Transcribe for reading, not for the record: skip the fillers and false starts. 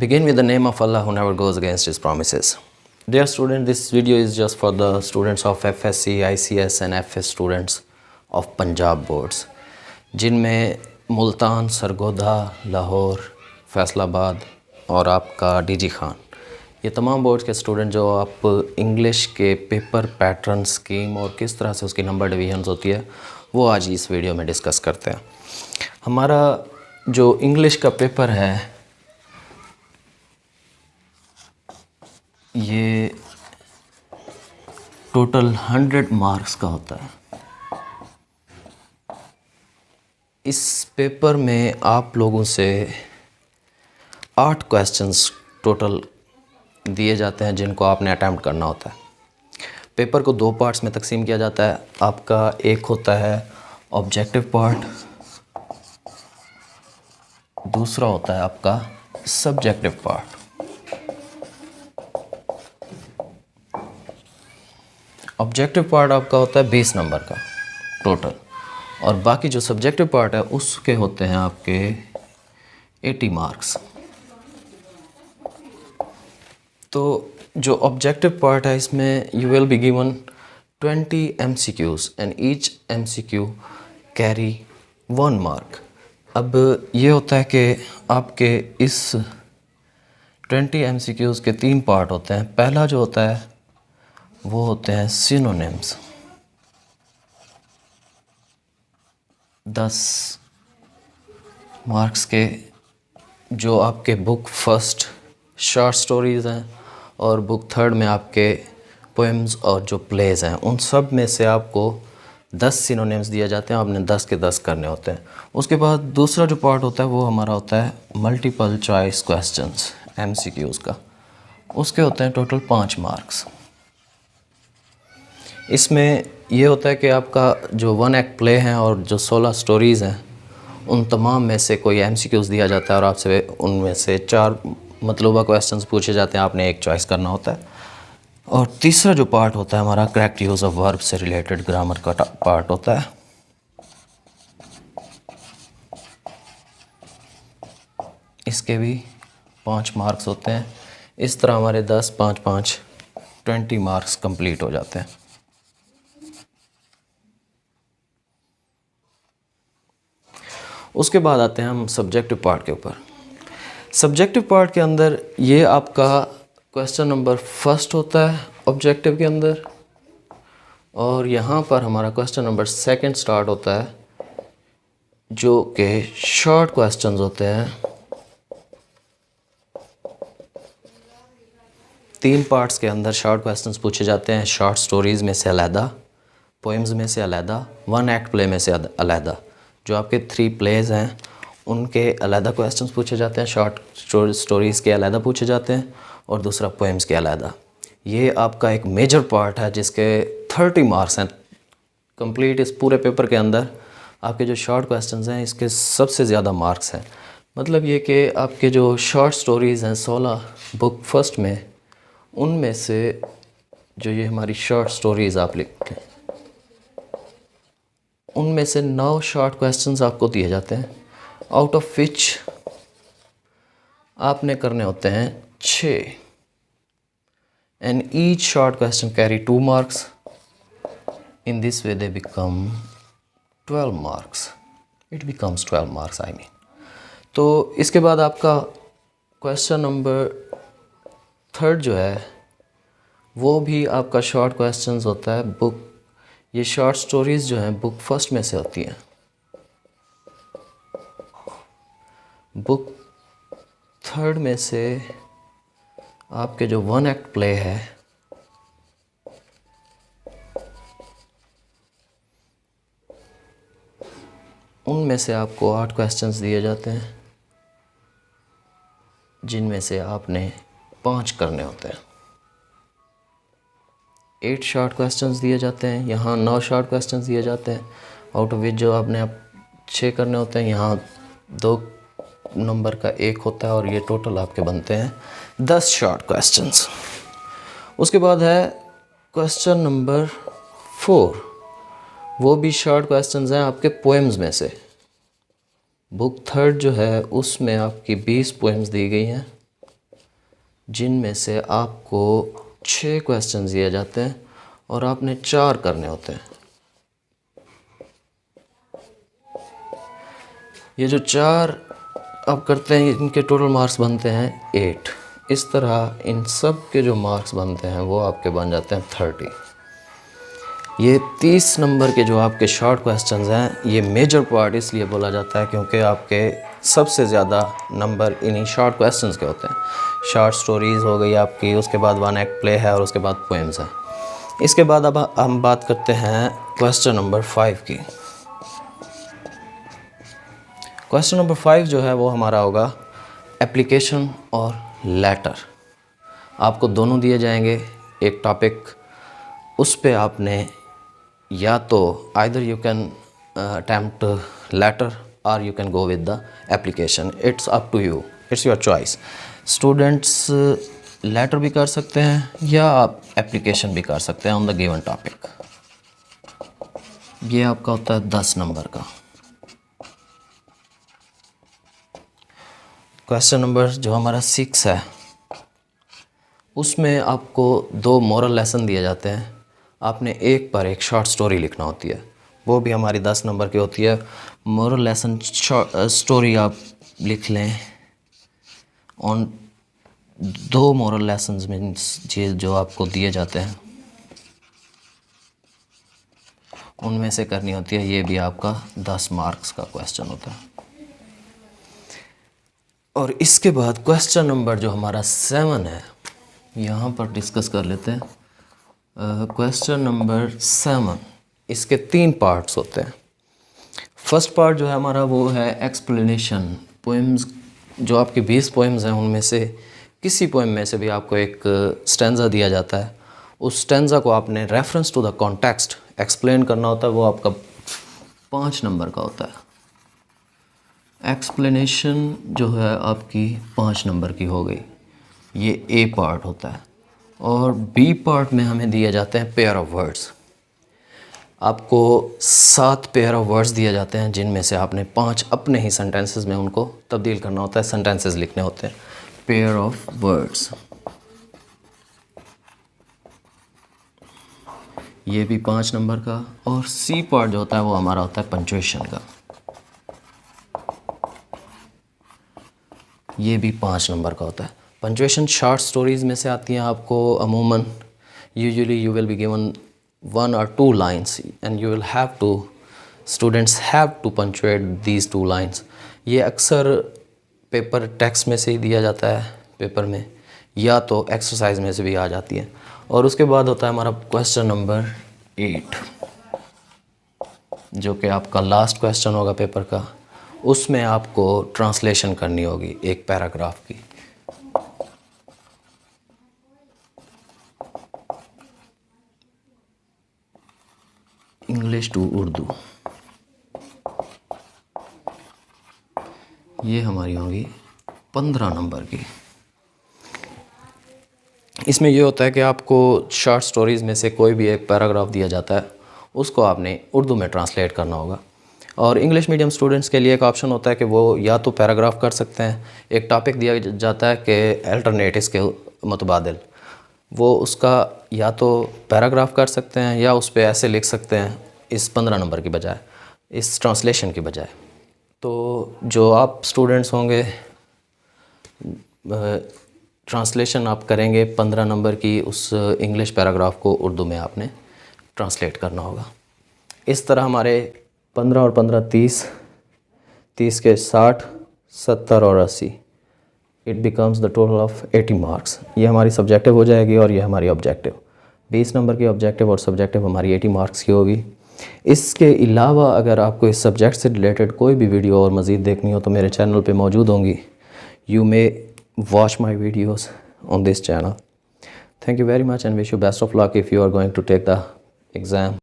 Begin with the name of Allah who never goes against His promises. Dear student, this video is just for the students of FSC, ICS and FS students of Punjab boards, जिनमें मुल्तान, सरगोधा, लाहौर, फैसलाबाद और आपका DG Khan, ये तमाम boards के student जो आप English के paper pattern scheme और किस तरह से उसकी नंबर डिवीजन्स होती है वो आज इस वीडियो में डिस्कस करते हैं। हमारा जो इंग्लिश का पेपर है ये टोटल 100 मार्क्स का होता है। इस पेपर में आप लोगों से 8 क्वेश्चंस टोटल दिए जाते हैं जिनको आपने अटैम्प्ट करना होता है। पेपर को 2 पार्ट्स में तकसीम किया जाता है। आपका एक होता है ऑब्जेक्टिव पार्ट, दूसरा होता है आपका सब्जेक्टिव पार्ट। ऑब्जेक्टिव पार्ट आपका होता है 20 नंबर का टोटल, और बाकी जो सब्जेक्टिव पार्ट है उसके होते हैं आपके 80 मार्क्स। तो जो ऑब्जेक्टिव पार्ट है इसमें you will be given 20 MCQs and each MCQ carry 1 mark. अब ये होता है कि आपके इस 20 MCQs के 3 पार्ट होते हैं। पहला जो होता है वो होते हैं सिनोनिम्स, 10 मार्क्स के, जो आपके बुक फर्स्ट शॉर्ट स्टोरीज़ हैं और बुक थर्ड में आपके पोएम्स और जो प्लेज़ हैं उन सब में से आपको 10 सिनोनिम्स दिए जाते हैं। आपने 10 के 10 करने होते हैं। उसके बाद दूसरा जो पार्ट होता है वो हमारा होता है मल्टीपल चॉइस क्वेश्चंस MCQs का। उसके होते हैं टोटल 5 मार्क्स। इसमें ये होता है कि आपका जो 1 एक्ट प्ले हैं और जो 16 स्टोरीज़ हैं उन तमाम में से कोई MCQs दिया जाता है और आपसे उनमें से 4 मतलूबा क्वेश्चंस पूछे जाते हैं। आपने एक चॉइस करना होता है। और तीसरा जो पार्ट होता है हमारा करेक्ट यूज़ ऑफ वर्ब से रिलेटेड ग्रामर का पार्ट होता है। इसके भी 5 मार्क्स होते हैं। इस तरह हमारे 10, 5, 5, 20 मार्क्स कंप्लीट हो जाते हैं। उसके बाद आते हैं हम सब्जेक्टिव पार्ट के ऊपर। सब्जेक्टिव पार्ट के अंदर ये आपका क्वेश्चन नंबर फर्स्ट होता है ऑब्जेक्टिव के अंदर, और यहाँ पर हमारा क्वेश्चन नंबर सेकंड स्टार्ट होता है जो कि शॉर्ट क्वेश्चंस होते हैं। 3 पार्ट्स के अंदर शॉर्ट क्वेश्चंस पूछे जाते हैं। शॉर्ट स्टोरीज़ में से अलहदा, पोएम्स में से अलहदा, 1 एक्ट प्ले में से अलहदा। जो आपके 3 प्लेज़ हैं उनके अलहदा क्वेश्चंस पूछे जाते हैं, शॉर्ट स्टोरीज़ के अलहदा पूछे जाते हैं, और दूसरा पोएम्स के अलहदा। ये आपका एक मेजर पार्ट है जिसके 30 मार्क्स हैं कंप्लीट। इस पूरे पेपर के अंदर आपके जो शॉर्ट क्वेश्चंस हैं इसके सबसे ज़्यादा मार्क्स हैं। मतलब ये कि आपके जो शॉर्ट स्टोरीज़ हैं 16 बुक फर्स्ट में, उनमें से जो ये हमारी शॉर्ट स्टोरीज़ आप लिखते हैं उनमें से 9 शॉर्ट क्वेश्चंस आपको दिए जाते हैं, आउट ऑफ विच आपने करने होते हैं 6, and each short question carry 2 marks. In this way they become 12 marks. It becomes 12 marks I mean. तो इसके बाद आपका क्वेश्चन नंबर थर्ड जो है वो भी आपका शॉर्ट क्वेश्चंस होता है। बुक ये शॉर्ट स्टोरीज़ जो हैं बुक फर्स्ट में से होती हैं। बुक थर्ड में से आपके जो 1 एक्ट प्ले है उनमें से आपको 8 क्वेश्चंस दिए जाते हैं जिनमें से आपने 5 करने होते हैं। 8 शॉर्ट क्वेश्चंस दिए जाते हैं। यहाँ 9 शॉर्ट क्वेश्चंस दिए जाते हैं, आउट ऑफ विच जो आपने आप 6 करने होते हैं। यहाँ 2 नंबर का 1 होता है और ये टोटल आपके बनते हैं 10 शॉर्ट क्वेश्चंस। उसके बाद है क्वेश्चन नंबर 4, वो भी शॉर्ट क्वेश्चंस हैं आपके पोएम्स में से। बुक थर्ड जो है उसमें आपकी 20 पोएम्स दी गई हैं जिनमें से आपको 6 क्वेश्चन दिए जाते हैं और आपने 4 करने होते हैं। ये जो 4 आप करते हैं इनके टोटल मार्क्स बनते हैं 8। इस तरह इन सब के जो मार्क्स बनते हैं वो आपके बन जाते हैं 30। ये 30 नंबर के जो आपके शॉर्ट क्वेश्चंस हैं, ये मेजर पार्ट इसलिए बोला जाता है क्योंकि आपके सबसे ज़्यादा नंबर इन्हीं शॉर्ट क्वेश्चंस के होते हैं। शॉर्ट स्टोरीज़ हो गई आपकी, उसके बाद 1 एक्ट प्ले है और उसके बाद पोएम्स है। इसके बाद अब हम बात करते हैं क्वेश्चन नंबर 5 की। क्वेश्चन नंबर 5 जो है वो हमारा होगा एप्लीकेशन और लेटर। आपको दोनों दिए जाएंगे एक टॉपिक, उस पे आपने या तो either you can attempt later or you can go with the application, it's up to you, it's your choice. Students later भी कर सकते हैं या आप एप्लीकेशन भी कर सकते हैं ऑन द गिवन टॉपिक। ये आपका होता है 10 नंबर का। क्वेश्चन नंबर जो हमारा 6 है, उसमें आपको 2 मॉरल लेसन दिए जाते हैं। आपने एक पर एक शॉर्ट स्टोरी लिखना होती है, वो भी हमारी 10 नंबर की होती है। मॉरल लेसन स्टोरी आप लिख लें ऑन 2 मॉरल लेसन्स मीन्स जो आपको दिए जाते हैं उनमें से करनी होती है। ये भी आपका 10 मार्क्स का क्वेश्चन होता है। और इसके बाद क्वेश्चन नंबर जो हमारा 7 है, यहाँ पर डिस्कस कर लेते हैं। क्वेश्चन नंबर 7, इसके 3 पार्ट्स होते हैं। फर्स्ट पार्ट जो है हमारा वो है एक्सप्लेनेशन। पोएम्स जो आपके 20 पोएम्स हैं उनमें से किसी पोएम में से भी आपको एक स्टैंजा दिया जाता है। उस स्टैंजा को आपने reference to the context explain करना होता है, वो आपका 5 नंबर का होता है। एक्सप्लेनेशन जो है आपकी 5 नंबर की हो गई, ये ए पार्ट होता है। और बी पार्ट में हमें दिए जाते हैं पेयर ऑफ वर्ड्स। आपको 7 पेयर ऑफ वर्ड्स दिए जाते हैं, जिनमें से आपने 5 अपने ही सेंटेंसेस में उनको तब्दील करना होता है, सेंटेंसेस लिखने होते हैं, पेयर ऑफ वर्ड्स। ये भी 5 नंबर का। और सी पार्ट जो होता है वो हमारा होता है पंक्चुएशन का, ये भी 5 नंबर का होता है। पंक्चुएशन शॉर्ट स्टोरीज़ में से आती हैं। आपको अमूमन usually you will be given 1 or 2 lines and you will have to, students have to punctuate these 2 lines। ये अक्सर पेपर टेक्स्ट में से ही दिया जाता है पेपर में, या तो एक्सरसाइज में से भी आ जाती है। और उसके बाद होता है हमारा क्वेश्चन नंबर 8, जो कि आपका लास्ट क्वेश्चन होगा पेपर का। उसमें आपको ट्रांसलेशन करनी होगी एक पैराग्राफ की। इंग्लिश टू उर्दू, ये हमारी होगी 15 नंबर की। इसमें ये होता है कि आपको शॉर्ट स्टोरीज़ में से कोई भी एक पैराग्राफ दिया जाता है, उसको आपने उर्दू में ट्रांसलेट करना होगा। और इंग्लिश मीडियम स्टूडेंट्स के लिए एक ऑप्शन होता है कि वो या तो पैराग्राफ कर सकते हैं, एक टॉपिक दिया जाता है कि अल्टरनेटिव्स के मुतबादिल, वो उसका या तो पैराग्राफ कर सकते हैं या उस पर ऐसे लिख सकते हैं इस 15 नंबर की बजाय, इस ट्रांसलेशन की बजाय। तो जो आप स्टूडेंट्स होंगे ट्रांसलेशन आप करेंगे 15 नंबर की, उस इंग्लिश पैराग्राफ को उर्दू में आपने ट्रांसलेट करना होगा। इस तरह हमारे 15 और 15 30, 30 के 60, 70 और 80, it becomes the total of 80 marks. ये हमारी सब्जेक्टिव हो जाएगी और ये हमारी ऑब्जेक्टिव। 20 नंबर की ऑब्जेक्टिव और सब्जेक्टिव हमारी 80 मार्क्स की होगी। इसके अलावा अगर आपको इस सब्जेक्ट से रिलेटेड कोई भी वीडियो और मज़ीद देखनी हो तो मेरे चैनल पे मौजूद होंगी। You may watch my videos on this channel. Thank you very much and wish you best of luck if you are going to take the exam.